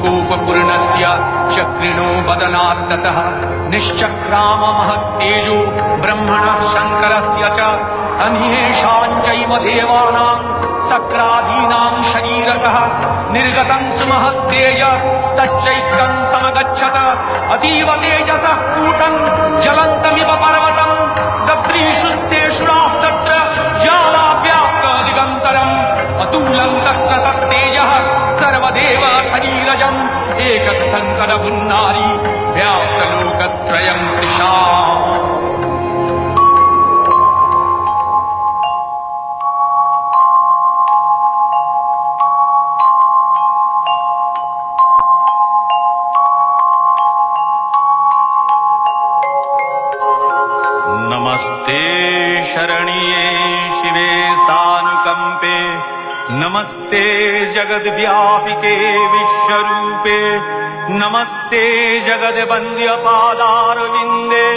कूपपूर्णस्य चक्रिणो बदनात्ततः निश्चक्राम महत्तेजो ब्रह्मणः शङ्करस्य च अन्येषां चैव देवानां सक्रादीनां शरीरतः निर्गतं सुमहत्तेज तच्चैक्रं समगच्छत अतीव तेजसः कूटं ज्वलन्तमिव पर्वतं दद्रीषुस्तेषुरास्तत्र ज्वालाव्याप्तदिगन्तरम् अतुलं तत्र तत्तेजः सर्वदेव शरीरजम् एकस्थं तदपुन्नारी व्याप्तलोकत्रयं तृषा। नमस्ते शरण्ये शिवे सानुकंपे नमस्ते जगद्व्यापिके विश्वरूपे नमस्ते जगद्वन्द्य पादारविन्दे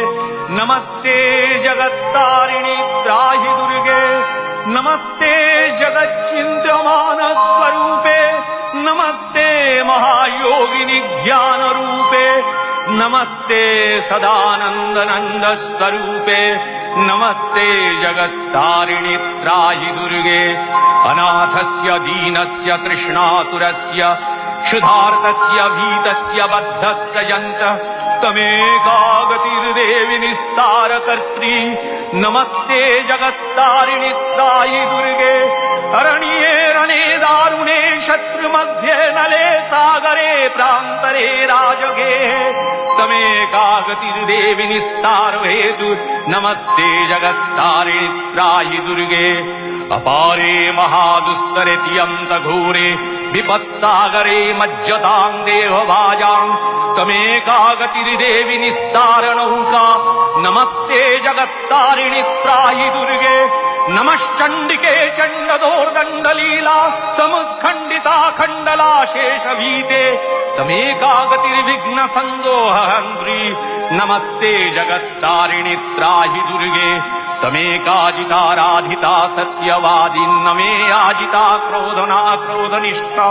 नमस्ते जगत्तारिणि त्राहि दुर्गे नमस्ते जगच्चिन्त्यमान स्वरूपे नमस्ते महायोगिनि ज्ञान रूपे नमस्ते सदानंद नंद स्वरूपे नमस्ते जगत्तारिणि त्राहि दुर्गे अनाथस्य दीनस्य तृष्णातुरस्य क्षुधार्तस्य भीतस्य बद्धस्य यन्तः तमेका गतिर्देवि निस्तारकर्त्री नमस्ते जगत्तारिणि त्राहि दुर्गे अरण्ये रणे दारुणे शत्रुमध्ये नले सागरे प्रान्तरे राजगे तमेका गतिर्देवि निस्तार हेतु नमस्ते जगत्तारिणि त्राहि दुर्गे अपारे महादुस्तरे तियन्तघोरे विपत्सागरे मज्जतां देवभाजां तमेका गतिर्देवि निस्तारनौका नमस्ते जगत्तारिणि त्राहि दुर्गे नमश्चण्डिके चण्डदोर्दण्डलीला समुत्खण्डिता खण्डला शेषभीते तमेका गतिर्विघ्न संदोहन्त्री नमस्ते जगत्तारिणि त्राहि दुर्गे तमेकाजिताराधिता सत्यवादी नमे आजिता क्रोधना क्रोधनिष्ठा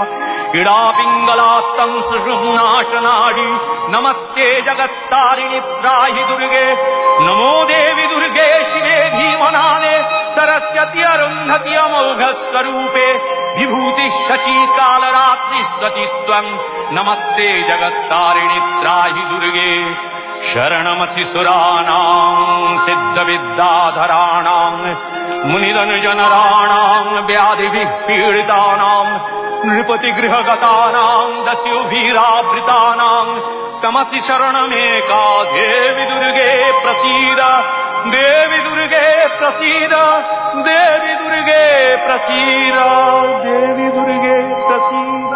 इडा पिङ्गलास्तं सुषुम्नाशनाडी नमस्ते जगत्तारिणि त्राहि दुर्गे नमो देवि दुर्गे शिवे धीमनादे सरस्वती अरुन्धति अमोघ स्वरूपे विभूति शची कालरात्रि स्वतित्वं नमस्ते जगत्तारिणि त्राहि दुर्गे शरणमसि सुराणां सिद्धविद्याधराणां मुनिधनजनराणां व्याधिभिः पीडितानां नृपतिगृहगतानां दस्युभिरावृतानां तमसि शरणमेका देवि दुर्गे प्रसीद देवि दुर्गे प्रसीद देवि दुर्गे प्रसीद देवि दुर्गे प्रसीद।